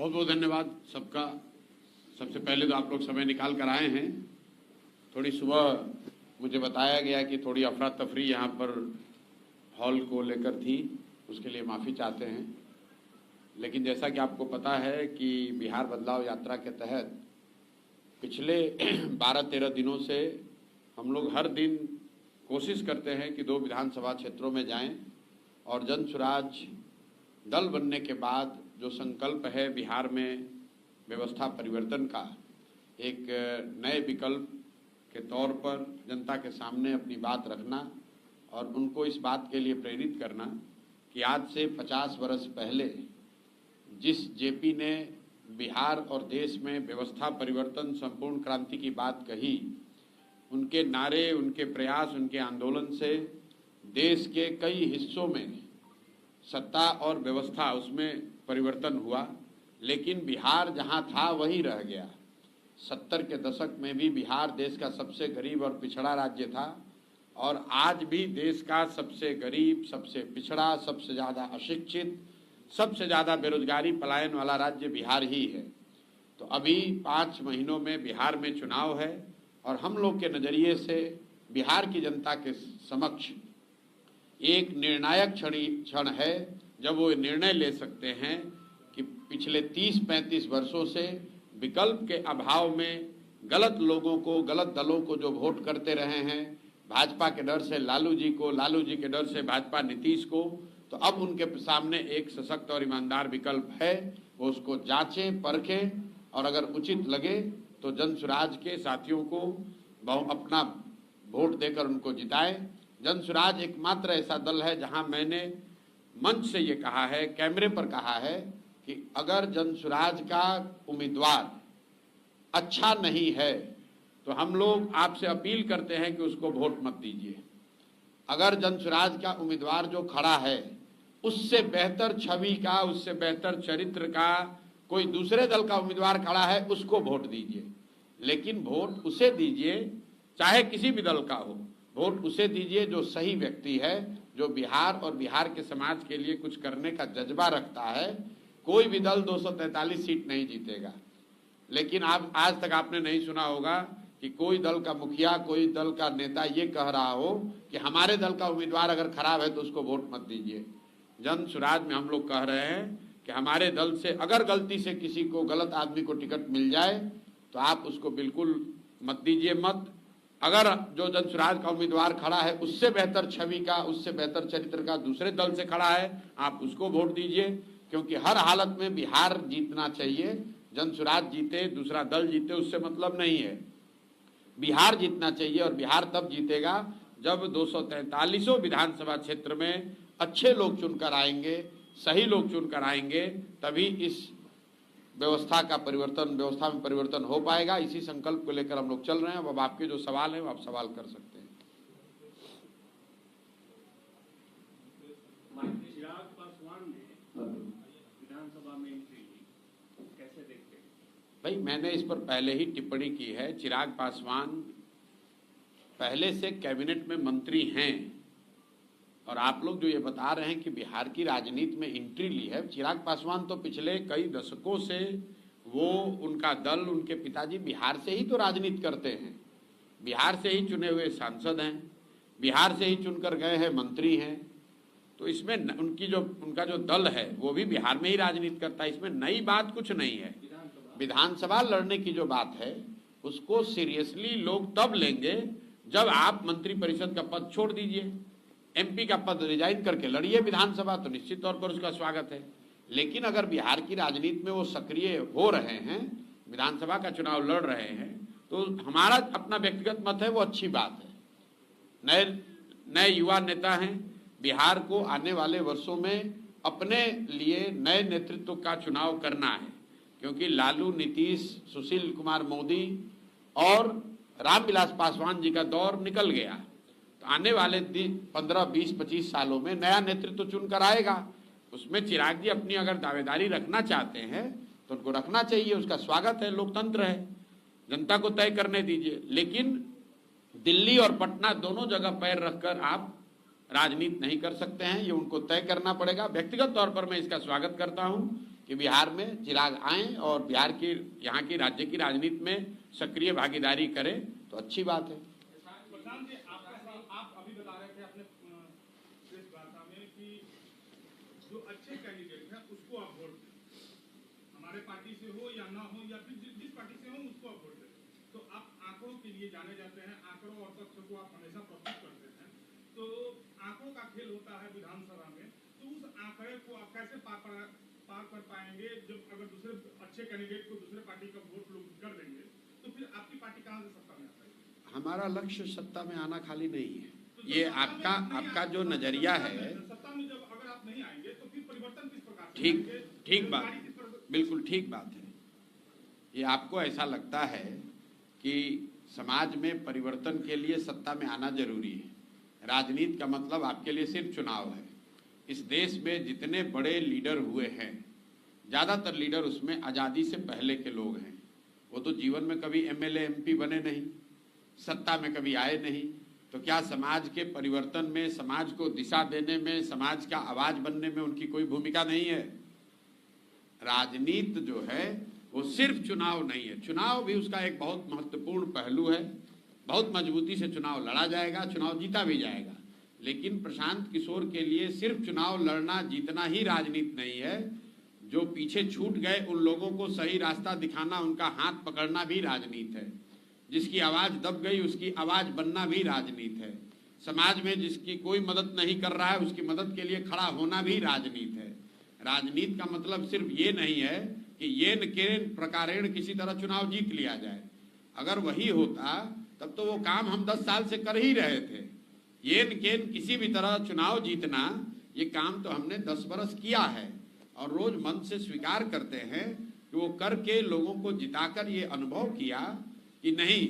बहुत बहुत धन्यवाद सबका। सबसे पहले तो आप लोग समय निकाल कर आए हैं। थोड़ी सुबह मुझे बताया गया कि थोड़ी अफरा तफरी यहाँ पर हॉल को लेकर थी, उसके लिए माफ़ी चाहते हैं। लेकिन जैसा कि आपको पता है कि बिहार बदलाव यात्रा के तहत पिछले 12-13 दिनों से हम लोग हर दिन कोशिश करते हैं कि 2 विधानसभा क्षेत्रों में जाएं और जन सुराज दल बनने के बाद जो संकल्प है बिहार में व्यवस्था परिवर्तन का, एक नए विकल्प के तौर पर जनता के सामने अपनी बात रखना और उनको इस बात के लिए प्रेरित करना कि आज से 50 वर्ष पहले जिस जेपी ने बिहार और देश में व्यवस्था परिवर्तन संपूर्ण क्रांति की बात कही, उनके नारे, उनके प्रयास, उनके आंदोलन से देश के कई हिस्सों में सत्ता और व्यवस्था उसमें परिवर्तन हुआ, लेकिन बिहार जहां था वहीं रह गया। 70 के दशक में भी बिहार देश का सबसे गरीब और पिछड़ा राज्य था और आज भी देश का सबसे गरीब, सबसे पिछड़ा, सबसे ज़्यादा अशिक्षित, सबसे ज़्यादा बेरोजगारी पलायन वाला राज्य बिहार ही है। तो अभी 5 महीनों में बिहार में चुनाव है और हम लोग के नज़रिए से बिहार की जनता के समक्ष एक निर्णायक क्षण है जब वो निर्णय ले सकते हैं कि पिछले 30-35 वर्षों से विकल्प के अभाव में गलत लोगों को, गलत दलों को जो वोट करते रहे हैं, भाजपा के डर से लालू जी को, लालू जी के डर से भाजपा नीतीश को, तो अब उनके सामने एक सशक्त और ईमानदार विकल्प है। वो उसको जांचें, परखें और अगर उचित लगे तो जन सुराज के साथियों को अपना वोट देकर उनको जिताएं। जन सुराज एकमात्र ऐसा दल है जहां मैंने मंच से ये कहा है, कैमरे पर कहा है कि अगर जन सुराज का उम्मीदवार अच्छा नहीं है तो हम लोग आपसे अपील करते हैं कि उसको वोट मत दीजिए। अगर जन सुराज का उम्मीदवार जो खड़ा है उससे बेहतर छवि का, उससे बेहतर चरित्र का कोई दूसरे दल का उम्मीदवार खड़ा है, उसको वोट दीजिए। लेकिन वोट उसे दीजिए, चाहे किसी भी दल का हो, वोट उसे दीजिए जो सही व्यक्ति है, जो बिहार और बिहार के समाज के लिए कुछ करने का जज्बा रखता है। कोई भी दल 243 सीट नहीं जीतेगा, लेकिन आप आज तक आपने नहीं सुना होगा कि कोई दल का मुखिया, कोई दल का नेता ये कह रहा हो कि हमारे दल का उम्मीदवार अगर खराब है तो उसको वोट मत दीजिए। जन सुराज में हम लोग कह रहे हैं कि हमारे दल से अगर गलती से किसी को, गलत आदमी को टिकट मिल जाए तो आप उसको बिल्कुल मत दीजिए, मत। अगर जो जन सुराज का उम्मीदवार खड़ा है उससे बेहतर छवि का, उससे बेहतर चरित्र का दूसरे दल से खड़ा है, आप उसको वोट दीजिए। क्योंकि हर हालत में बिहार जीतना चाहिए। जन सुराज जीते, दूसरा दल जीते, उससे मतलब नहीं है। बिहार जीतना चाहिए और बिहार तब जीतेगा जब 243 विधानसभा क्षेत्र में अच्छे लोग चुनकर आएंगे, सही लोग चुनकर आएंगे, तभी इस व्यवस्था का परिवर्तन, व्यवस्था में परिवर्तन हो पाएगा। इसी संकल्प को लेकर हम लोग चल रहे हैं। अब आपके जो सवाल हैं वो आप सवाल कर सकते हैं। चिराग पासवान ने विधानसभा में एंट्री ली, कैसे देखते हैं? भाई, मैंने इस पर पहले ही टिप्पणी की है। चिराग पासवान पहले से कैबिनेट में मंत्री हैं और आप लोग जो ये बता रहे हैं कि बिहार की राजनीति में एंट्री ली है, चिराग पासवान तो पिछले कई दशकों से वो, उनका दल, उनके पिताजी बिहार से ही तो राजनीति करते हैं, बिहार से ही चुने हुए सांसद हैं, बिहार से ही चुनकर गए हैं, मंत्री हैं। तो इसमें उनका जो दल है वो भी बिहार में ही राजनीति करता है। इसमें नई बात कुछ नहीं है। विधानसभा लड़ने की जो बात है उसको सीरियसली लोग तब लेंगे जब आप मंत्रिपरिषद का पद छोड़ दीजिए, एमपी का पद रिजाइन करके लड़िए विधानसभा, तो निश्चित तौर पर उसका स्वागत है। लेकिन अगर बिहार की राजनीति में वो सक्रिय हो रहे हैं, विधानसभा का चुनाव लड़ रहे हैं, तो हमारा अपना व्यक्तिगत मत है, वो अच्छी बात है। नए युवा नेता हैं। बिहार को आने वाले वर्षों में अपने लिए नए नेतृत्व का चुनाव करना है, क्योंकि लालू, नीतीश, सुशील कुमार मोदी और रामविलास पासवान जी का दौर निकल गया। तो आने वाले 15, 20, 25 सालों में नया नेतृत्व चुनकर आएगा। उसमें चिराग जी अपनी अगर दावेदारी रखना चाहते हैं तो उनको रखना चाहिए, उसका स्वागत है, लोकतंत्र है, जनता को तय करने दीजिए। लेकिन दिल्ली और पटना दोनों जगह पैर रखकर आप राजनीति नहीं कर सकते हैं, ये उनको तय करना पड़ेगा। व्यक्तिगत तौर पर मैं इसका स्वागत करता हूं कि बिहार में चिराग आए और बिहार की यहाँ की राज्य की राजनीति में सक्रिय भागीदारी करें तो अच्छी बात है। प्रधान जी, आप अभी बता रहे थे अपने प्रेस वार्ता में कि जो अच्छे कैंडिडेट हैं उसको आप वोट दें, हमारे पार्टी से हो या ना हो या फिर जिस पार्टी से हो उसको आप वोट दें। तो आप आंकड़ों के लिए जाने जाते हैं, आंकड़ों और तथ्यों को आप हमेशा प्रस्तुत करते हैं, तो आंकड़ों का खेल होता है विधानसभा में, तो उस आंकड़े को आप कैसे पार कर पाएंगे जब अगर दूसरे अच्छे कैंडिडेट को दूसरे पार्टी का वोट लोग कर देंगे तो फिर आपकी पार्टी कहां से सत्ता में आ पाएगी? हमारा लक्ष्य सत्ता में आना खाली नहीं है। तो ये आपका जो नजरिया है, सत्ता में जब अगर आप नहीं आएंगे तो फिर परिवर्तन किस प्रकार से? ठीक बात, बिल्कुल ठीक बात है। ये आपको ऐसा लगता है कि समाज में परिवर्तन के लिए सत्ता में आना जरूरी है। राजनीति का मतलब आपके लिए सिर्फ चुनाव है। इस देश में जितने बड़े लीडर हुए हैं, ज़्यादातर लीडर उसमें आज़ादी से पहले के लोग हैं। वो तो जीवन में कभी एमएलए एमपी बने नहीं, सत्ता में कभी आए नहीं। तो क्या समाज के परिवर्तन में, समाज को दिशा देने में, समाज का आवाज बनने में उनकी कोई भूमिका नहीं है? राजनीति जो है वो सिर्फ चुनाव नहीं है, चुनाव भी उसका एक बहुत महत्वपूर्ण पहलू है। बहुत मजबूती से चुनाव लड़ा जाएगा, चुनाव जीता भी जाएगा, लेकिन प्रशांत किशोर के लिए सिर्फ चुनाव लड़ना जीतना ही राजनीति नहीं है। जो पीछे छूट गए उन लोगों को सही रास्ता दिखाना, उनका हाथ पकड़ना भी राजनीति है। जिसकी आवाज दब गई उसकी आवाज बनना भी राजनीति है। समाज में जिसकी कोई मदद नहीं कर रहा है उसकी मदद के लिए खड़ा होना भी राजनीति है। राजनीति का मतलब सिर्फ ये नहीं है कि येन केन प्रकारेण किसी तरह चुनाव जीत लिया जाए। अगर वही होता तब तो वो काम हम 10 साल से कर ही रहे थे। येन केन किसी भी तरह चुनाव जीतना, ये काम तो हमने 10 बरस किया है और रोज मन से स्वीकार करते हैं कि वो करके लोगों को जिताकर ये अनुभव किया कि नहीं,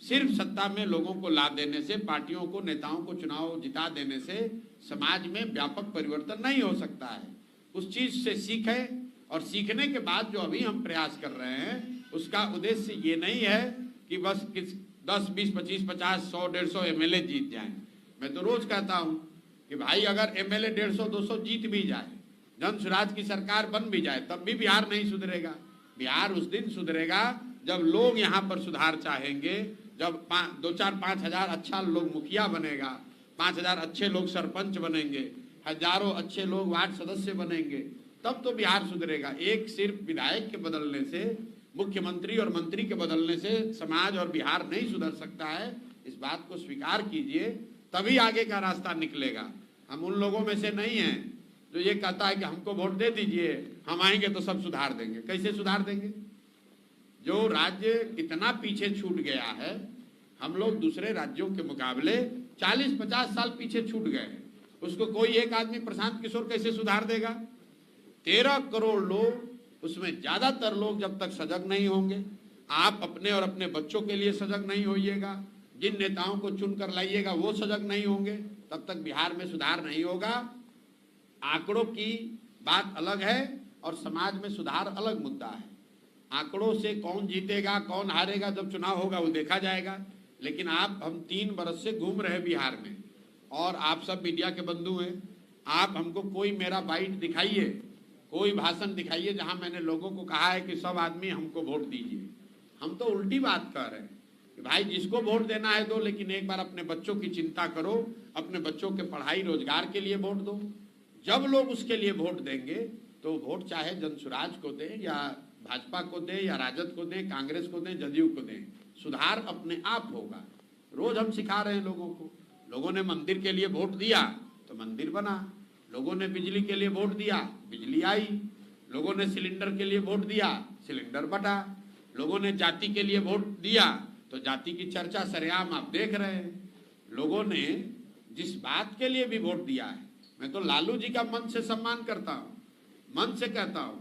सिर्फ सत्ता में लोगों को ला देने से, पार्टियों को, नेताओं को चुनाव जिता देने से समाज में व्यापक परिवर्तन नहीं हो सकता है। उस चीज से सीखें और सीखने के बाद जो अभी हम प्रयास कर रहे हैं उसका उद्देश्य ये नहीं है कि बस 10, 20, 25, 50, 100, 150 एमएलए जीत जाएं। मैं तो रोज कहता हूं कि भाई अगर एमएलए 150, 200 जीत भी जाए, जन स्वराज की सरकार बन भी जाए, तब भी बिहार नहीं सुधरेगा। बिहार उस दिन सुधरेगा जब लोग यहाँ पर सुधार चाहेंगे, जब 2, 4, 5 हजार अच्छा लोग मुखिया बनेगा, 5 हजार अच्छे लोग सरपंच बनेंगे, हजारों अच्छे लोग वार्ड सदस्य बनेंगे, तब तो बिहार सुधरेगा। एक सिर्फ विधायक के बदलने से, मुख्यमंत्री और मंत्री के बदलने से समाज और बिहार नहीं सुधर सकता है। इस बात को स्वीकार कीजिए, तभी आगे का रास्ता निकलेगा। हम उन लोगों में से नहीं हैं जो ये कहता है कि हमको वोट दे दीजिए, हम आएंगे तो सब सुधार देंगे। कैसे सुधार देंगे? जो राज्य इतना पीछे छूट गया है, हम लोग दूसरे राज्यों के मुकाबले 40-50 साल पीछे छूट गए, उसको कोई एक आदमी प्रशांत किशोर कैसे सुधार देगा? 13 करोड़ लोग, उसमें ज्यादातर लोग जब तक सजग नहीं होंगे, आप अपने और अपने बच्चों के लिए सजग नहीं होइएगा, जिन नेताओं को चुनकर लाइएगा वो सजग नहीं होंगे, तब तक बिहार में सुधार नहीं होगा। आंकड़ों की बात अलग है और समाज में सुधार अलग मुद्दा है। आंकड़ों से कौन जीतेगा कौन हारेगा जब चुनाव होगा वो देखा जाएगा। लेकिन हम 3 बरस से घूम रहे बिहार में, और आप सब मीडिया के बंधु हैं, आप हमको कोई मेरा बाइट दिखाइए, कोई भाषण दिखाइए जहां मैंने लोगों को कहा है कि सब आदमी हमको वोट दीजिए। हम तो उल्टी बात कर रहे हैं कि भाई जिसको वोट देना है दो, लेकिन एक बार अपने बच्चों की चिंता करो, अपने बच्चों के पढ़ाई रोजगार के लिए वोट दो। जब लोग उसके लिए वोट देंगे तो वोट चाहे जनसुराज को दें या भाजपा को दें या राजद को दें, कांग्रेस को दें, जदयू को दें, सुधार अपने आप होगा। रोज हम सिखा रहे हैं लोगों को। लोगों ने मंदिर के लिए वोट दिया तो मंदिर बना, लोगों ने बिजली के लिए वोट दिया, बिजली आई, लोगों ने सिलेंडर के लिए वोट दिया, सिलेंडर बटा, लोगों ने जाति के लिए वोट दिया तो जाति की चर्चा सरेआम आप देख रहे हैं। लोगों ने जिस बात के लिए भी वोट दिया है, मैं तो लालू जी का मन से सम्मान करता हूं, मन से कहता हूं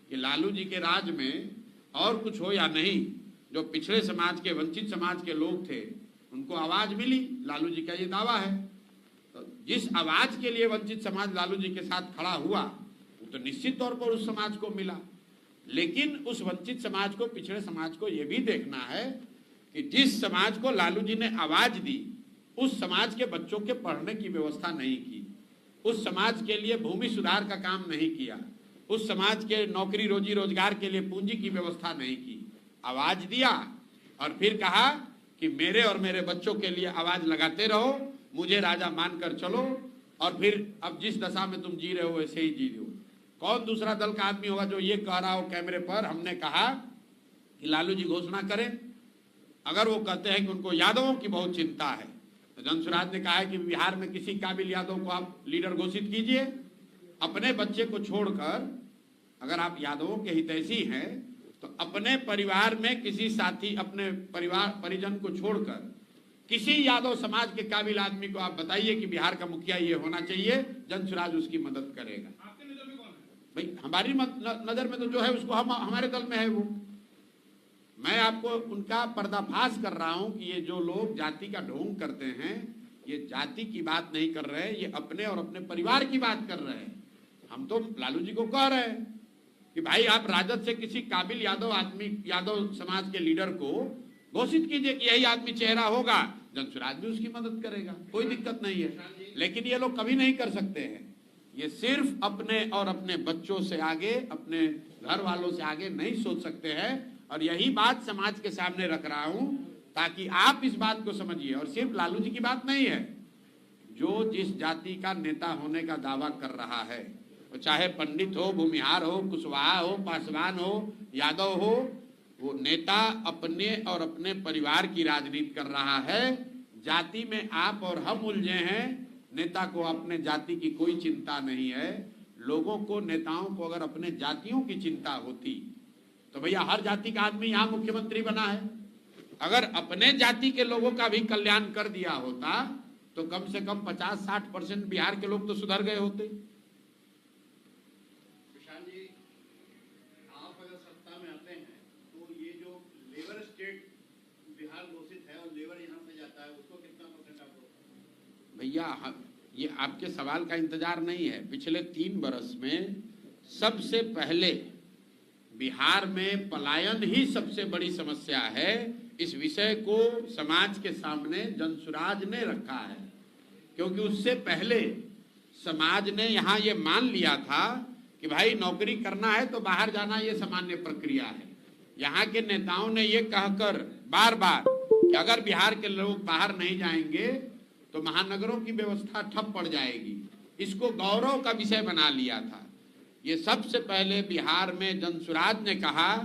कि लालू जी के राज में और कुछ हो या नहीं, जो पिछड़े समाज के, वंचित समाज के लोग थे उनको आवाज मिली, लालू जी का ये दावा है। तो जिस आवाज के लिए वंचित समाज लालू जी के साथ खड़ा हुआ वो तो निश्चित तौर पर उस समाज को मिला। लेकिन उस वंचित समाज को, पिछड़े समाज को ये भी देखना है कि जिस समाज को लालू जी ने आवाज दी उस समाज के बच्चों के पढ़ने की व्यवस्था नहीं की, उस समाज के लिए भूमि सुधार का काम नहीं किया, उस समाज के नौकरी रोजी रोजगार के लिए पूंजी की व्यवस्था नहीं की। आवाज दिया और फिर कहा कि मेरे और मेरे बच्चों के लिए आवाज लगाते रहो, मुझे राजा मानकर चलो, और फिर अब जिस दशा में तुम जी रहे हो वैसे ही जी रहे हो। कौन दूसरा दल का आदमी होगा जो ये कह रहा हो कैमरे पर? हमने कहा कि लालू जी घोषणा करें। अगर वो कहते हैं कि उनको यादवों की बहुत चिंता है, तो जनसुराज ने कहा है कि बिहार में किसी काबिल यादव को आप लीडर घोषित कीजिए। अपने बच्चे को छोड़कर, अगर आप यादवों के हितैषी हैं तो अपने परिवार में किसी साथी, अपने परिवार परिजन को छोड़कर किसी यादव समाज के काबिल आदमी को आप बताइए कि बिहार का मुखिया ये होना चाहिए, जनसुराज उसकी मदद करेगा। आपके नजर में कौन है? भाई हमारी नजर में तो जो है उसको हम, हमारे दल में है वो। मैं आपको उनका पर्दाफाश कर रहा हूं कि ये जो लोग जाति का ढोंग करते हैं, ये जाति की बात नहीं कर रहे, ये अपने और अपने परिवार की बात कर रहे हैं। हम तो लालू जी को कह रहे हैं कि भाई आप राजद से किसी काबिल यादव आदमी, यादव समाज के लीडर को घोषित कीजिए कि यही आदमी चेहरा होगा, जनसुराज भी उसकी मदद करेगा, कोई दिक्कत नहीं है। लेकिन ये लोग कभी नहीं कर सकते हैं। ये सिर्फ अपने और अपने बच्चों से आगे, अपने घर वालों से आगे नहीं सोच सकते हैं। और यही बात समाज के सामने रख रहा हूं ताकि आप इस बात को समझिए। और सिर्फ लालू जी की बात नहीं है, जो जिस जाति का नेता होने का दावा कर रहा है, वो चाहे पंडित हो, भूमिहार हो, कुशवाहा हो, पासवान हो, यादव हो, वो नेता अपने और अपने परिवार की राजनीति कर रहा है। जाति में आप और हम उलझे हैं, नेता को अपने जाति की कोई चिंता नहीं है। लोगों को, नेताओं को अगर अपने जातियों की चिंता होती तो भैया हर जाति का आदमी यहाँ मुख्यमंत्री बना है। अगर अपने जाति के लोगों का भी कल्याण कर दिया होता तो कम से कम 50-60% बिहार के लोग तो सुधर गए होते। किसान जी, आप अगर सत्ता में आते हैं तो ये जो लेबर स्टेट बिहार घोषित है और लेबर यहाँ से जाता है, उसको कितना % आप? भैया ये आपके सवाल का इंतजार नहीं है। पिछले 3 बरस में सबसे पहले बिहार में पलायन ही सबसे बड़ी समस्या है। इस विषय को समाज के सामने जनसुराज ने रखा है, क्योंकि उससे पहले समाज ने यहाँ ये मान लिया था कि भाई नौकरी करना है तो बाहर जाना ये सामान्य प्रक्रिया है। यहाँ के नेताओं ने ये कहकर बार बार कि अगर बिहार के लोग बाहर नहीं जाएंगे तो महानगरों की व्यवस्था ठप पड़ जाएगी, इसको गौरव का विषय बना लिया था। ये सबसे पहले बिहार में जनसुराज ने कहा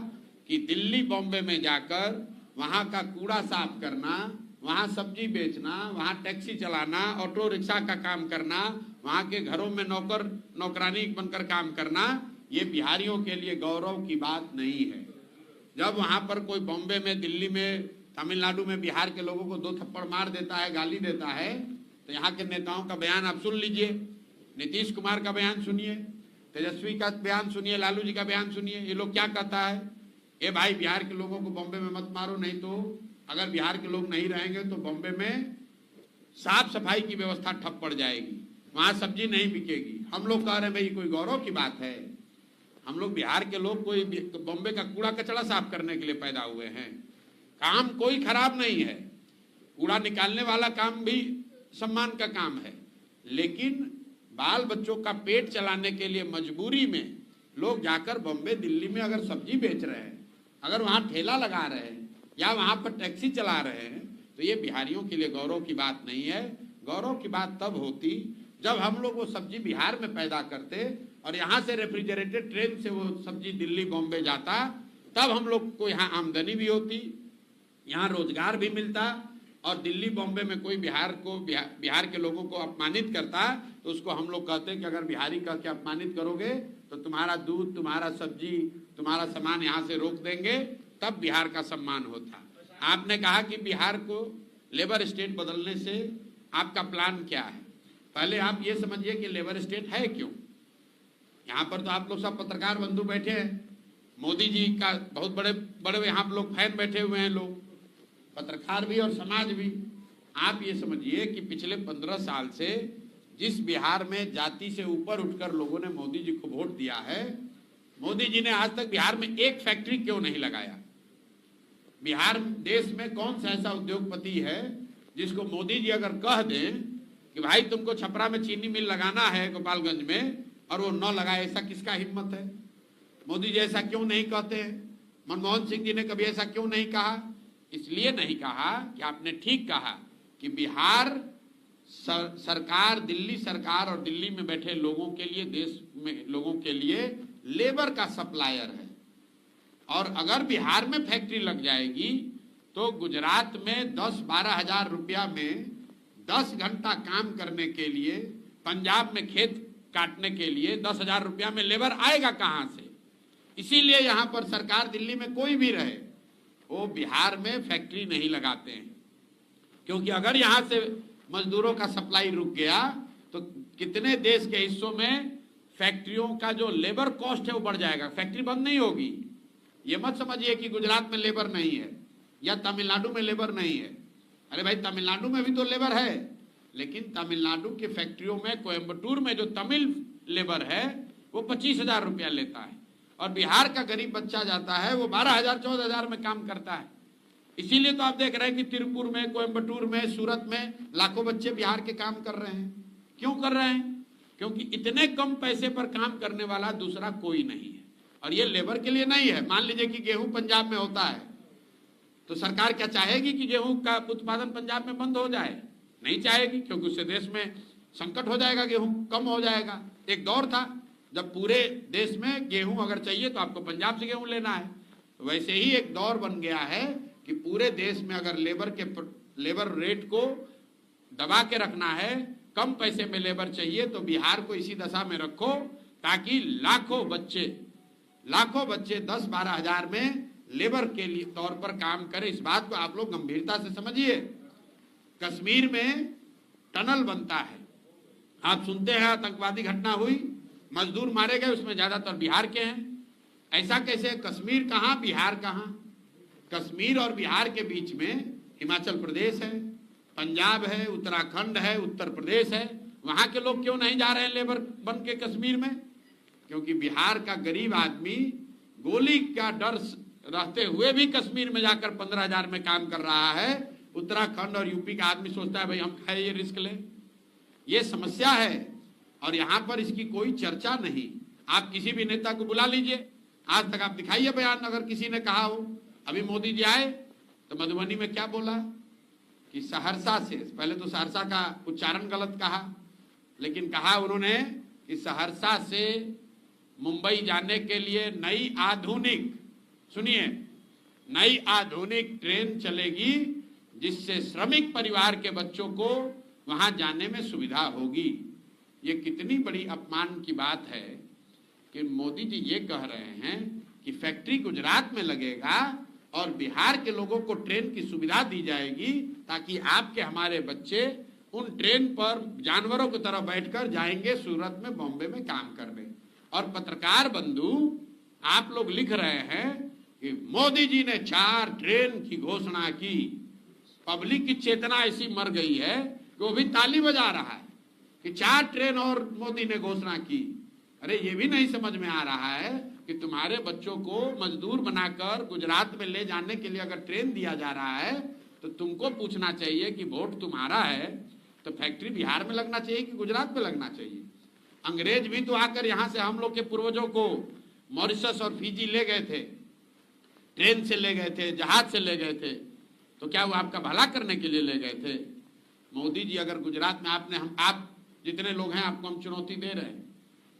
कि दिल्ली बॉम्बे में जाकर वहाँ का कूड़ा साफ करना, वहाँ सब्जी बेचना, वहाँ टैक्सी चलाना, ऑटो रिक्शा का काम करना, वहाँ के घरों में नौकरानी बनकर काम करना, ये बिहारियों के लिए गौरव की बात नहीं है। जब वहाँ पर कोई बॉम्बे में, दिल्ली में, तमिलनाडु में बिहार के लोगों को 2 थप्पड़ मार देता है, गाली देता है, तो यहाँ के नेताओं का बयान आप सुन लीजिए। नीतीश कुमार का बयान सुनिए, तेजस्वी का बयान सुनिए, लालू जी का बयान सुनिए। ये लोग क्या कहता है? ए भाई बिहार के लोगों को बॉम्बे में मत मारो, नहीं तो अगर बिहार के लोग नहीं रहेंगे तो बॉम्बे में साफ सफाई की व्यवस्था ठप पड़ जाएगी, वहाँ सब्जी नहीं बिकेगी। हम लोग कह रहे हैं भाई कोई गौरव की बात है? हम लोग बिहार के लोग कोई बॉम्बे का कूड़ा कचरा साफ करने के लिए पैदा हुए हैं। काम कोई खराब नहीं है, कूड़ा निकालने वाला काम भी सम्मान का काम है, लेकिन बाल बच्चों का पेट चलाने के लिए मजबूरी में लोग जाकर बॉम्बे, दिल्ली में अगर सब्जी बेच रहे हैं, अगर वहाँ ठेला लगा रहे हैं या वहाँ पर टैक्सी चला रहे हैं, तो ये बिहारियों के लिए गौरव की बात नहीं है। गौरव की बात तब होती जब हम लोग वो सब्जी बिहार में पैदा करते और यहाँ से रेफ्रिजरेटेड ट्रेन से वो सब्जी दिल्ली बॉम्बे जाता, तब हम लोग को यहाँ आमदनी भी होती, यहाँ रोजगार भी मिलता। और दिल्ली बॉम्बे में कोई बिहार के लोगों को अपमानित करता तो उसको हम लोग कहते हैं कि अगर बिहारी कह के अपमानित करोगे तो तुम्हारा दूध, तुम्हारा सब्जी, तुम्हारा सामान यहाँ से रोक देंगे, तब बिहार का सम्मान होता। आपने कहा कि बिहार को लेबर स्टेट बदलने से आपका प्लान क्या है? पहले आप ये समझिए कि लेबर स्टेट है क्यों। यहाँ पर तो आप लोग सब पत्रकार बंधु बैठे हैं, मोदी जी का बहुत बड़े बड़े यहाँ लोग फैन बैठे हुए हैं, लोग पत्रकार भी और समाज भी। आप ये समझिए कि पिछले 15 साल से जिस बिहार में जाति से ऊपर उठकर लोगों ने मोदी जी को वोट दिया है, मोदी जी ने आज तक बिहार में एक फैक्ट्री क्यों नहीं लगाया? बिहार देश में कौन सा ऐसा उद्योगपति है जिसको मोदी जी अगर कह दें कि भाई तुमको छपरा में चीनी मिल लगाना है गोपालगंज में, और वो न लगाए, ऐसा किसका हिम्मत है? मोदी जी ऐसा क्यों नहीं कहते हैं? मनमोहन सिंह जी ने कभी ऐसा क्यों नहीं कहा? इसलिए नहीं कहा कि आपने ठीक कहा कि बिहार सरकार, दिल्ली सरकार और दिल्ली में बैठे लोगों के लिए, देश में लोगों के लिए लेबर का सप्लायर है। और अगर बिहार में फैक्ट्री लग जाएगी तो गुजरात में 10-12 हजार रुपया में 10 घंटा काम करने के लिए, पंजाब में खेत काटने के लिए 10 हजार रुपया में लेबर आएगा कहां से? इसीलिए यहां पर सरकार, दिल्ली में कोई भी रहे, वो बिहार में फैक्ट्री नहीं लगाते हैं, क्योंकि अगर यहां से मजदूरों का सप्लाई रुक गया तो कितने देश के हिस्सों में फैक्ट्रियों का जो लेबर कॉस्ट है वो बढ़ जाएगा। फैक्ट्री बंद नहीं होगी। ये मत समझिए कि गुजरात में लेबर नहीं है या तमिलनाडु में लेबर नहीं है। अरे भाई, तमिलनाडु में भी तो लेबर है, लेकिन तमिलनाडु की फैक्ट्रियों में, कोयम्बटूर में जो तमिल लेबर है वो 25,000 रुपया लेता है, और बिहार का गरीब बच्चा जाता है वो 12,000 14,000 में काम करता है। इसीलिए तो आप देख रहे हैं कि तिरुपुर में, कोयम्बटूर में, सूरत में लाखों बच्चे बिहार के काम कर रहे हैं। क्यों कर रहे हैं? क्योंकि इतने कम पैसे पर काम करने वाला दूसरा कोई नहीं है। और ये लेबर के लिए नहीं है। मान लीजिए कि गेहूं पंजाब में होता है तो सरकार क्या चाहेगी कि गेहूं का उत्पादन पंजाब में बंद हो जाए? नहीं चाहेगी, क्योंकि उससे देश में संकट हो जाएगा, गेहूं कम हो जाएगा। एक दौर था जब पूरे देश में गेहूं अगर चाहिए तो आपको पंजाब से गेहूं लेना है। तो वैसे ही एक दौर बन गया है कि पूरे देश में अगर लेबर रेट को दबा के रखना है, कम पैसे में लेबर चाहिए, तो बिहार को इसी दशा में रखो ताकि लाखों बच्चे 10-12 हजार में लेबर के लिए तौर पर काम करें। इस बात को आप लोग गंभीरता से समझिए। कश्मीर में टनल बनता है, आप सुनते हैं आतंकवादी घटना हुई, मजदूर मारे गए, उसमें ज्यादातर बिहार के हैं। ऐसा कैसे? कश्मीर कहां, बिहार कहां? कश्मीर और बिहार के बीच में हिमाचल प्रदेश है, पंजाब है, उत्तराखंड है, उत्तर प्रदेश है। वहां के लोग क्यों नहीं जा रहे हैं लेबर बन के कश्मीर में? क्योंकि बिहार का गरीब आदमी गोली का डर रहते हुए भी कश्मीर में जाकर 15,000 में काम कर रहा है। उत्तराखंड और यूपी का आदमी सोचता है भाई हम खाए ये रिस्क ले। ये समस्या है और यहां पर इसकी कोई चर्चा नहीं। आप किसी भी नेता को बुला लीजिए, आज तक आप दिखाइए बयान अगर किसी ने कहा हो। अभी मोदी जी आए तो मधुबनी में क्या बोला कि सहरसा से, पहले तो सहरसा का उच्चारण गलत कहा, लेकिन कहा उन्होंने कि सहरसा से मुंबई जाने के लिए नई आधुनिक, सुनिए, नई आधुनिक ट्रेन चलेगी जिससे श्रमिक परिवार के बच्चों को वहां जाने में सुविधा होगी। ये कितनी बड़ी अपमान की बात है कि मोदी जी ये कह रहे हैं कि फैक्ट्री गुजरात में लगेगा और बिहार के लोगों को ट्रेन की सुविधा दी जाएगी ताकि आपके हमारे बच्चे उन ट्रेन पर जानवरों की तरह बैठकर जाएंगे सूरत में, बॉम्बे में काम करने। और पत्रकार बंधु, आप लोग लिख रहे हैं कि मोदी जी ने 4 ट्रेन की घोषणा की। पब्लिक की चेतना ऐसी मर गई है कि वो भी ताली बजा रहा है कि 4 ट्रेन और मोदी ने घोषणा की। अरे ये भी नहीं समझ में आ रहा है कि तुम्हारे बच्चों को मजदूर बनाकर गुजरात में ले जाने के लिए अगर ट्रेन दिया जा रहा है तो तुमको पूछना चाहिए कि वोट तुम्हारा है तो फैक्ट्री बिहार में लगना चाहिए कि गुजरात में लगना चाहिए। अंग्रेज भी तो आकर यहाँ से हम लोग के पूर्वजों को मॉरिशस और फिजी ले गए थे, ट्रेन से ले गए थे, जहाज से ले गए थे, तो क्या वो आपका भला करने के लिए ले गए थे? मोदी जी अगर गुजरात में आप जितने लोग हैं आपको हम चुनौती दे रहे हैं,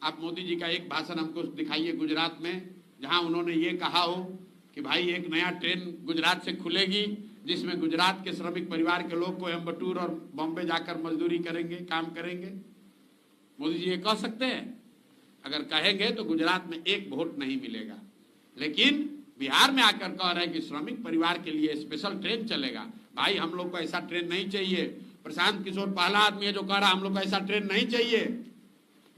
आप मोदी जी का एक भाषण हमको दिखाइए गुजरात में जहां उन्होंने ये कहा हो कि भाई एक नया ट्रेन गुजरात से खुलेगी जिसमें गुजरात के श्रमिक परिवार के लोग कोयम्बटूर और बॉम्बे जाकर मजदूरी करेंगे, काम करेंगे। मोदी जी ये कह सकते हैं? अगर कहेंगे तो गुजरात में एक वोट नहीं मिलेगा। लेकिन बिहार में आकर कह रहे हैं कि श्रमिक परिवार के लिए स्पेशल ट्रेन चलेगा। भाई हम लोग को ऐसा ट्रेन नहीं चाहिए। प्रशांत किशोर पहला आदमी है जो कह रहा हम लोग को ऐसा ट्रेन नहीं चाहिए।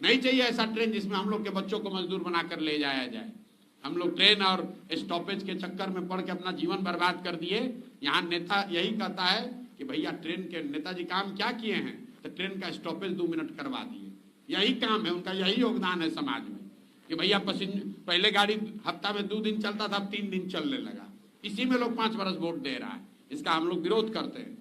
नहीं चाहिए ऐसा ट्रेन जिसमें हम लोग के बच्चों को मजदूर बनाकर ले जाया जाए। हम लोग ट्रेन और स्टॉपेज के चक्कर में पड़ के अपना जीवन बर्बाद कर दिए। यहाँ नेता यही कहता है कि भैया ट्रेन के नेताजी काम क्या किए हैं, तो ट्रेन का स्टॉपेज 2 मिनट करवा दिए। यही काम है उनका, यही योगदान है समाज में कि भैया पहले गाड़ी हफ्ता में 2 दिन चलता था, अब 3 दिन चलने लगा। इसी में लोग 5 बरस वोट दे रहा है। इसका हम लोग विरोध करते हैं।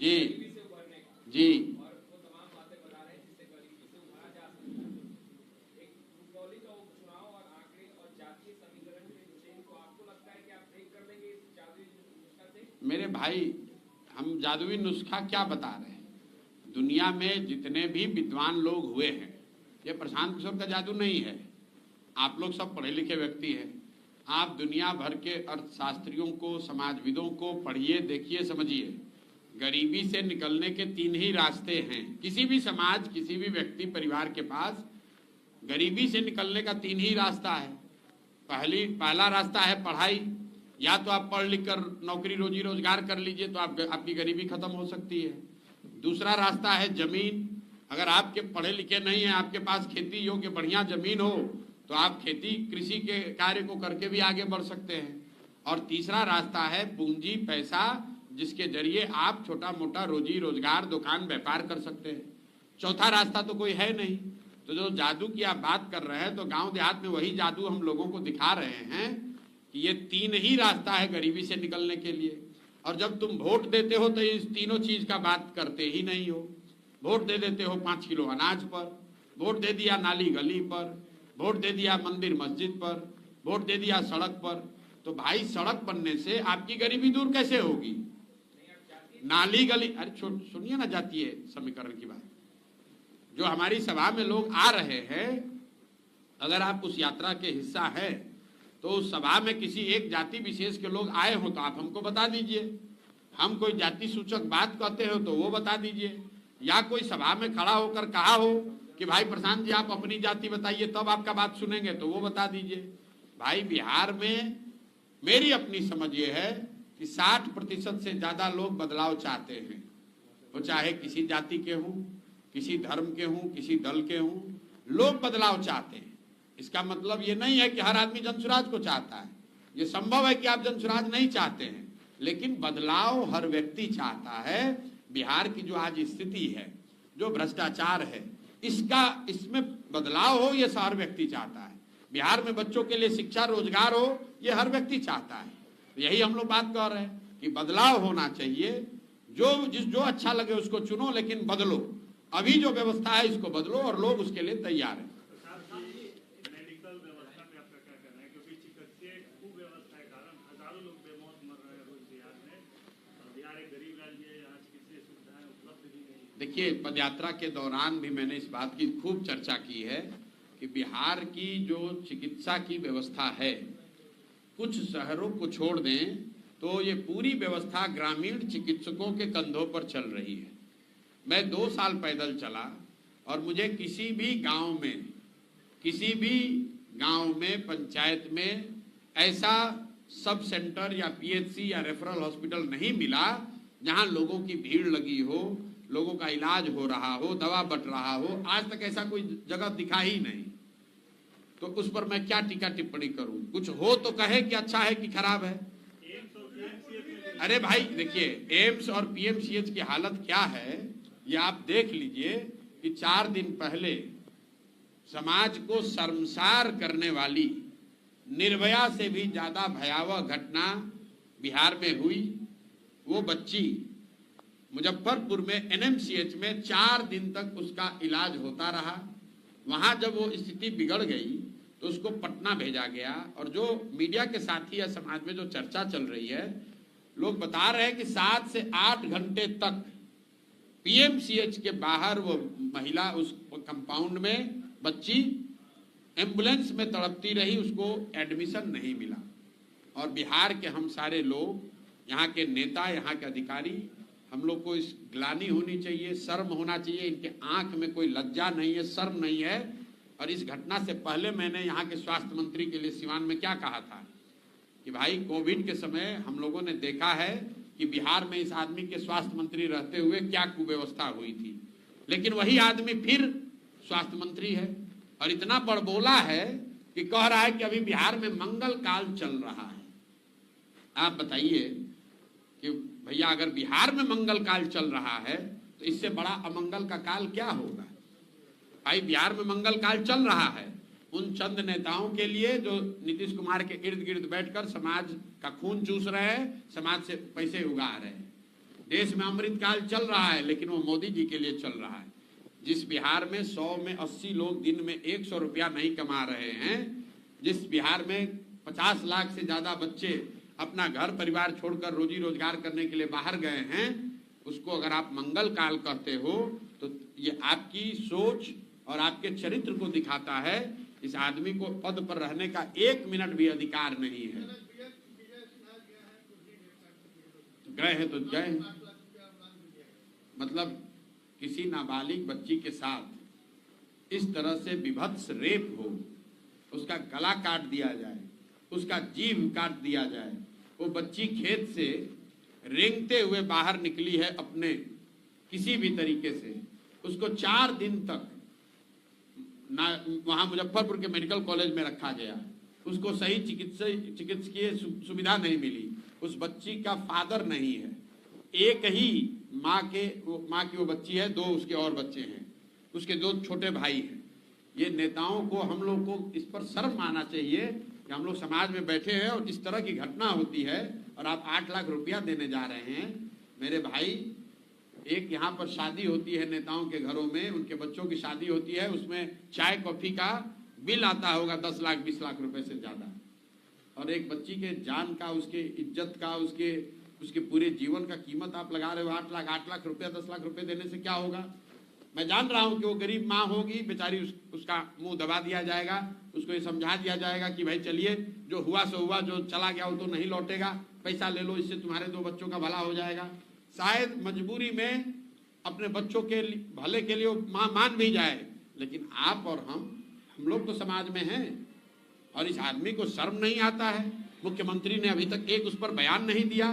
जी गरीबी से उभरने का, जी और वो तमाम बातें बता रहे हैं जिससे गरीबी से उभरा जा सकता है। एक भूगोली का उपचुनाव और आंकड़े और जातीय समीकरण के चेन को आपको लगता है कि आप ब्रेक कर लेंगे इस जादुई नुस्खा से? मेरे भाई, हम जादुई नुस्खा क्या बता रहे हैं? दुनिया में जितने भी विद्वान लोग हुए हैं, ये प्रशांत किशोर का जादू नहीं है। आप लोग सब पढ़े लिखे व्यक्ति हैं। आप दुनिया भर के अर्थशास्त्रियों को, समाजविदों को पढ़िए, देखिए, समझिए। गरीबी से निकलने के 3 ही रास्ते हैं। किसी भी समाज, किसी भी व्यक्ति, परिवार के पास गरीबी से निकलने का 3 ही रास्ता है। पहला रास्ता है पढ़ाई। या तो आप पढ़ लिख कर नौकरी रोजी रोजगार कर लीजिए तो आपकी गरीबी खत्म हो सकती है। दूसरा रास्ता है जमीन। अगर आपके पढ़े लिखे नहीं हैं, आपके पास खेती योग्य बढ़िया जमीन हो तो आप खेती, कृषि के कार्य को करके भी आगे बढ़ सकते हैं। और तीसरा रास्ता है पूंजी, पैसा, जिसके जरिए आप छोटा मोटा रोजी रोजगार, दुकान, व्यापार कर सकते हैं। चौथा रास्ता तो कोई है नहीं। तो जो जादू की आप बात कर रहे हैं, तो गांव देहात में वही जादू हम लोगों को दिखा रहे हैं कि ये 3 ही रास्ता है गरीबी से निकलने के लिए। और जब तुम वोट देते हो तो इस तीनों चीज का बात करते ही नहीं हो। वोट दे देते हो 5 किलो अनाज पर, वोट दे दिया नाली गली पर, वोट दे दिया मंदिर मस्जिद पर, वोट दे दिया सड़क पर। तो भाई, सड़क बनने से आपकी गरीबी दूर कैसे होगी? नाली गली, अरे सुनिए ना जातीय समीकरण की बात। जो हमारी सभा में लोग आ रहे हैं, अगर आप उस यात्रा के हिस्सा है तो उस सभा में किसी एक जाति विशेष के लोग आए हो तो आप हमको बता दीजिए। हम कोई जाति सूचक बात कहते हो तो वो बता दीजिए। या कोई सभा में खड़ा होकर कहा हो कि भाई प्रशांत जी आप अपनी जाति बताइए, तब आपका बात सुनेंगे, तो वो बता दीजिए। भाई, बिहार में मेरी अपनी समझ ये है कि 60% से ज्यादा लोग बदलाव चाहते हैं। वो चाहे किसी जाति के हों, किसी धर्म के हों, किसी दल के हों, लोग बदलाव चाहते हैं। इसका मतलब ये नहीं है कि हर आदमी जनसुराज को चाहता है। ये संभव है कि आप जनसुराज नहीं चाहते हैं, लेकिन बदलाव हर व्यक्ति चाहता है। बिहार की जो आज स्थिति है, जो भ्रष्टाचार है, इसमें बदलाव हो, ये हर व्यक्ति चाहता है। बिहार में बच्चों के लिए शिक्षा, रोजगार हो, ये हर व्यक्ति चाहता है। यही हम लोग बात कर रहे हैं कि बदलाव होना चाहिए। जो अच्छा लगे उसको चुनो, लेकिन बदलो। अभी जो व्यवस्था है इसको बदलो, और लोग उसके लिए तैयार हैं। मेडिकल व्यवस्था पे आपका क्या कहना है? क्योंकि चिकित्सीय कुव्यवस्था के कारण हजारों लोग बेमौत मर रहे हैं रोज बिहार में। बिहार एक गरीब राज्य है, यहाँ चिकित्सीय सुविधाएं उपलब्ध भी नहीं। देखिए, पदयात्रा के दौरान भी मैंने इस बात की खूब चर्चा की है कि बिहार की जो चिकित्सा की व्यवस्था है, कुछ शहरों को छोड़ दें तो ये पूरी व्यवस्था ग्रामीण चिकित्सकों के कंधों पर चल रही है। मैं 2 साल पैदल चला और मुझे किसी भी गांव में पंचायत में ऐसा सब सेंटर या पीएचसी या रेफरल हॉस्पिटल नहीं मिला जहां लोगों की भीड़ लगी हो, लोगों का इलाज हो रहा हो, दवा बट रहा हो। आज तक ऐसा कोई जगह दिखा ही नहीं। तो उस पर मैं क्या टीका टिप्पणी करूं? कुछ हो तो कहे कि अच्छा है कि खराब है। अरे भाई देखिए, एम्स और पीएमसीएच की हालत क्या है ये आप देख लीजिए कि 4 दिन पहले समाज को शर्मसार करने वाली, निर्भया से भी ज्यादा भयावह घटना बिहार में हुई। वो बच्ची मुजफ्फरपुर में एनएमसीएच में 4 दिन तक उसका इलाज होता रहा। वहां जब वो स्थिति बिगड़ गई तो उसको पटना भेजा गया। और जो मीडिया के साथी या समाज में जो चर्चा चल रही है, लोग बता रहे हैं कि 7 से 8 घंटे तक पीएमसीएच के बाहर वो महिला उस कंपाउंड में बच्ची एम्बुलेंस में तड़पती रही, उसको एडमिशन नहीं मिला। और बिहार के हम सारे लोग, यहाँ के नेता, यहाँ के अधिकारी, हम लोग को इस ग्लानि होनी चाहिए, शर्म होना चाहिए। इनके आंख में कोई लज्जा नहीं है, शर्म नहीं है। और इस घटना से पहले मैंने यहाँ के स्वास्थ्य मंत्री के लिए सिवान में क्या कहा था कि भाई, कोविड के समय हम लोगों ने देखा है कि बिहार में इस आदमी के स्वास्थ्य मंत्री रहते हुए क्या कुव्यवस्था हुई थी, लेकिन वही आदमी फिर स्वास्थ्य मंत्री है और इतना बड़बोला है कि कह रहा है कि अभी बिहार में मंगल काल चल रहा है। आप बताइए कि भैया, अगर बिहार में मंगल काल चल रहा है तो इससे बड़ा अमंगल का काल क्या होगा? भाई, बिहार में मंगल काल चल रहा है उन चंद नेताओं के लिए जो नीतीश कुमार के इर्द गिर्द बैठकर समाज का खून चूस रहे हैं, समाज से पैसे उगा रहे हैं। देश में अमृतकाल चल रहा है, लेकिन वो मोदी जी के लिए चल रहा है। जिस बिहार में 100 में 80 लोग दिन में 100 रुपया नहीं कमा रहे हैं, जिस बिहार में 50 लाख से ज्यादा बच्चे अपना घर परिवार छोड़कर रोजी रोजगार करने के लिए बाहर गए हैं, उसको अगर आप मंगल काल कहते हो तो ये आपकी सोच और आपके चरित्र को दिखाता है। इस आदमी को पद पर रहने का 1 मिनट भी अधिकार नहीं है। गए हैं तो गए, मतलब किसी नाबालिग बच्ची के साथ इस तरह से विभत्स रेप हो, उसका गला काट दिया जाए, उसका जीभ काट दिया जाए, वो बच्ची खेत से रेंगते हुए बाहर निकली है अपने किसी भी तरीके से, उसको 4 दिन तक ना वहां मुजफ्फरपुर के मेडिकल कॉलेज में रखा गया, उसको सही चिकित्सकीय सुविधा नहीं मिली, उस बच्ची का फादर नहीं है, एक ही माँ की वो बच्ची है, 2 उसके और बच्चे हैं, उसके 2 छोटे भाई हैं। ये नेताओं को, हम लोग को इस पर शर्म आना चाहिए कि हम लोग समाज में बैठे हैं और इस तरह की घटना होती है और आप 8 लाख रुपया देने जा रहे हैं। मेरे भाई, एक यहाँ पर शादी होती है नेताओं के घरों में, उनके बच्चों की शादी होती है, उसमें चाय कॉफी का बिल आता होगा 10 लाख 20 लाख रुपए से ज्यादा, और एक बच्ची के जान का, उसके इज्जत का, उसके पूरे जीवन का कीमत आप लगा रहे हो 8 लाख रुपया, 10 लाख रुपए देने से क्या होगा। मैं जान रहा हूं कि वो गरीब माँ होगी बेचारी, उसका मुंह दबा दिया जाएगा, उसको ये समझा दिया जाएगा कि भाई चलिए जो हुआ सो हुआ, जो चला गया वो तो नहीं लौटेगा, पैसा ले लो, इससे तुम्हारे 2 बच्चों का भला हो जाएगा। शायद मजबूरी में अपने बच्चों के भले के लिए वो माँ मान भी जाए, लेकिन आप और हम लोग तो समाज में हैं और इस आदमी को शर्म नहीं आता है। मुख्यमंत्री ने अभी तक एक उस पर बयान नहीं दिया।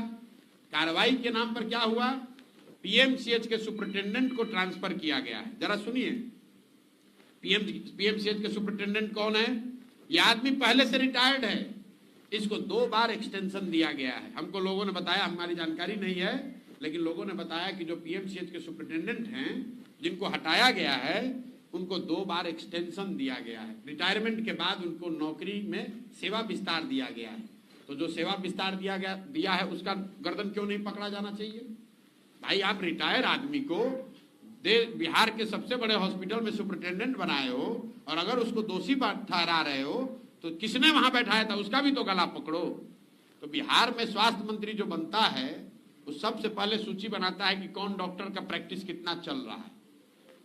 कार्रवाई के नाम पर क्या हुआ, पीएमसीएच के सुपरिटेंडेंट को ट्रांसफर किया गया है। जरा सुनिए, पीएमसीएच के सुपरिटेंडेंट कौन है? यह आदमी पहले से रिटायर्ड है, इसको 2 बार एक्सटेंशन दिया गया है। हमको लोगों ने बताया, हमारी जानकारी नहीं है, लेकिन लोगों ने बताया कि जो पीएमसीएच के सुपरिटेंडेंट हैं जिनको हटाया गया है, उनको 2 बार एक्सटेंशन दिया गया है। रिटायरमेंट के बाद उनको नौकरी में सेवा विस्तार दिया गया है। तो जो सेवा विस्तार दिया है उसका गर्दन क्यों नहीं पकड़ा जाना चाहिए? भाई, आप रिटायर आदमी को बिहार के सबसे बड़े हॉस्पिटल में सुपरिटेंडेंट बनाए हो और अगर उसको दोषी ठहरा रहे हो तो किसने वहां बैठाया था, उसका भी तो गला पकड़ो। तो बिहार में स्वास्थ्य मंत्री जो बनता है वो सबसे पहले सूची बनाता है कि कौन डॉक्टर का प्रैक्टिस कितना चल रहा है,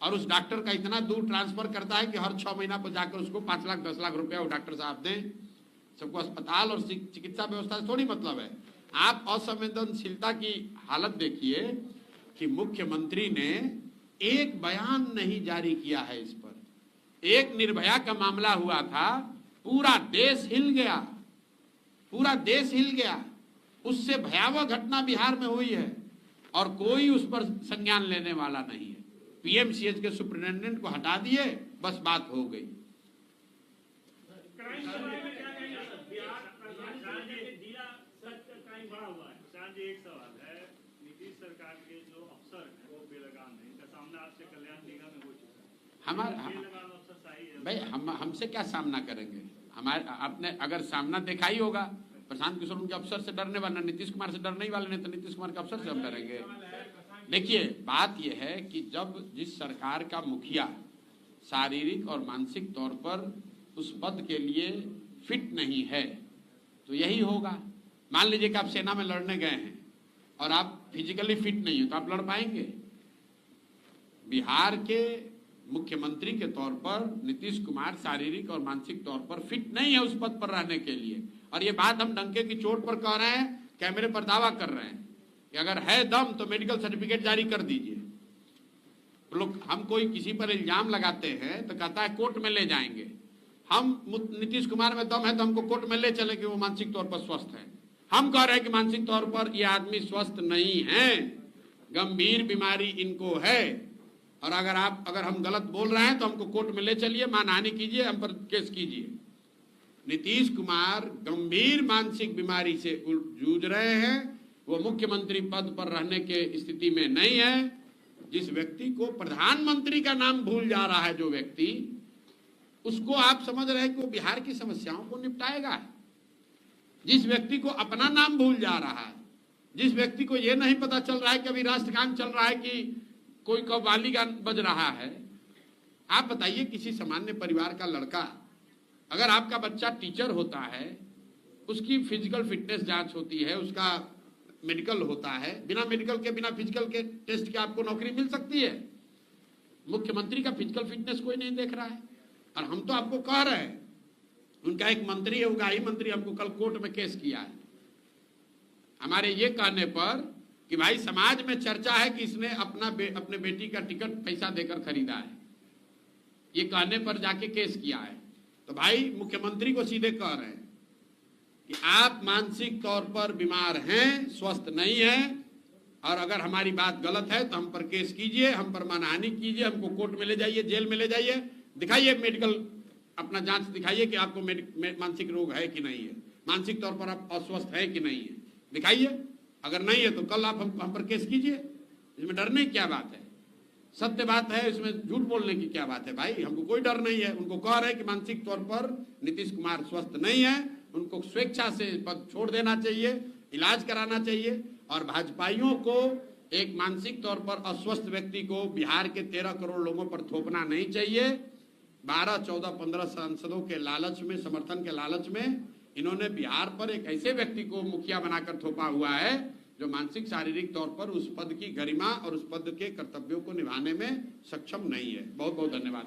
और उस डॉक्टर का इतना दूर ट्रांसफर करता है कि हर 6 महीना पर जाकर उसको 5 लाख 10 लाख रुपया वो डॉक्टर साहब दें। सबको अस्पताल और चिकित्सा व्यवस्था से थोड़ी मतलब है। आप असंवेदनशीलता की हालत देखिए कि मुख्यमंत्री ने एक बयान नहीं जारी किया है इस पर। एक निर्भया का मामला हुआ था, पूरा देश हिल गया, पूरा देश हिल गया। उससे भयावह घटना बिहार में हुई है और कोई उस पर संज्ञान लेने वाला नहीं है। पीएमसीएच के सुपरिटेंडेंट को हटा दिए, बस बात हो गई। एक सवाल है, नीतीश सरकार के जो अफसर हैं वो बेलगाम है, इनका सामना आपसे कल्याण निगम में हो चुका है। हमारा बेलगाम अफसर सही है भाई, हमसे क्या सामना करेंगे? हमारे आपने अगर सामना देखा ही होगा, प्रशांत किशोर उनके अफसर से डरने वाला, नीतीश कुमार से डरने वाले नहीं, तो नीतीश कुमार के अफसर से हम डरेंगे? देखिए, बात यह है कि जब जिस सरकार का मुखिया शारीरिक और मानसिक तौर पर उस पद के लिए फिट नहीं है तो यही होगा। मान लीजिए कि आप सेना में लड़ने गए हैं और आप फिजिकली फिट नहीं हो तो आप लड़ पाएंगे? बिहार के मुख्यमंत्री के तौर पर नीतीश कुमार शारीरिक और मानसिक तौर पर फिट नहीं है उस पद पर रहने के लिए। और ये बात हम डंके की चोट पर कह रहे हैं, कैमरे पर दावा कर रहे हैं कि अगर है दम तो मेडिकल सर्टिफिकेट जारी कर दीजिए। लोग, हम कोई किसी पर इल्जाम लगाते हैं तो कहता है कोर्ट में ले जाएंगे। हम नीतीश कुमार में दम है तो हमको कोर्ट में ले चले कि वो मानसिक तौर पर स्वस्थ है। हम कह रहे हैं कि मानसिक तौर पर ये आदमी स्वस्थ नहीं है, गंभीर बीमारी इनको है, और अगर हम गलत बोल रहे हैं तो हमको कोर्ट में ले चलिए, मानहानि कीजिए, हम पर केस कीजिए। नीतीश कुमार गंभीर मानसिक बीमारी से जूझ रहे हैं, वो मुख्यमंत्री पद पर रहने के स्थिति में नहीं है। जिस व्यक्ति को प्रधानमंत्री का नाम भूल जा रहा है, जो व्यक्ति, उसको आप समझ रहे हैं कि वो बिहार की समस्याओं को निपटाएगा। जिस व्यक्ति को अपना नाम भूल जा रहा है, जिस व्यक्ति को यह नहीं पता चल रहा है कि अभी राष्ट्रगान चल रहा है कि कोई कव्वाली गान बज रहा है। आप बताइए, किसी सामान्य परिवार का लड़का, अगर आपका बच्चा टीचर होता है, उसकी फिजिकल फिटनेस जांच होती है, उसका मेडिकल होता है, बिना मेडिकल के, बिना फिजिकल के टेस्ट के आपको नौकरी मिल सकती है। मुख्यमंत्री का फिजिकल फिटनेस कोई नहीं देख रहा है, और हम तो आपको कह रहे हैं, उनका एक मंत्री है, उगाही मंत्री, हमको कल कोर्ट में केस किया है हमारे ये कहने पर कि भाई समाज में चर्चा है कि इसने अपने बेटी का टिकट पैसा देकर खरीदा है, ये कहने पर जाके केस किया है। तो भाई मुख्यमंत्री को सीधे कह रहे हैं कि आप मानसिक तौर पर बीमार हैं, स्वस्थ नहीं हैं, और अगर हमारी बात गलत है तो हम पर केस कीजिए, हम पर मानहानि कीजिए, हमको कोर्ट में ले जाइए, जेल में ले जाइए, दिखाइए मेडिकल अपना जांच दिखाइए कि आपको मानसिक रोग है कि नहीं है, मानसिक तौर पर आप अस्वस्थ है कि नहीं है, दिखाइए। अगर नहीं है तो कल आप हम पर केस कीजिए, इसमें डरने की क्या बात है? सत्य बात है, इसमें झूठ बोलने की क्या बात है? भाई हमको कोई डर नहीं है। उनको कह रहे हैं कि मानसिक तौर पर नीतीश कुमार स्वस्थ नहीं है, उनको स्वेच्छा से पद छोड़ देना चाहिए, इलाज कराना चाहिए, और भाजपाइयों को एक मानसिक तौर पर अस्वस्थ व्यक्ति को बिहार के 13 करोड़ लोगों पर थोपना नहीं चाहिए। 12, 14, 15 सांसदों के लालच में, समर्थन के लालच में इन्होंने बिहार पर एक ऐसे व्यक्ति को मुखिया बनाकर थोपा हुआ है जो मानसिक शारीरिक तौर पर उस पद की गरिमा और उस पद के कर्तव्यों को निभाने में सक्षम नहीं है। बहुत बहुत धन्यवाद।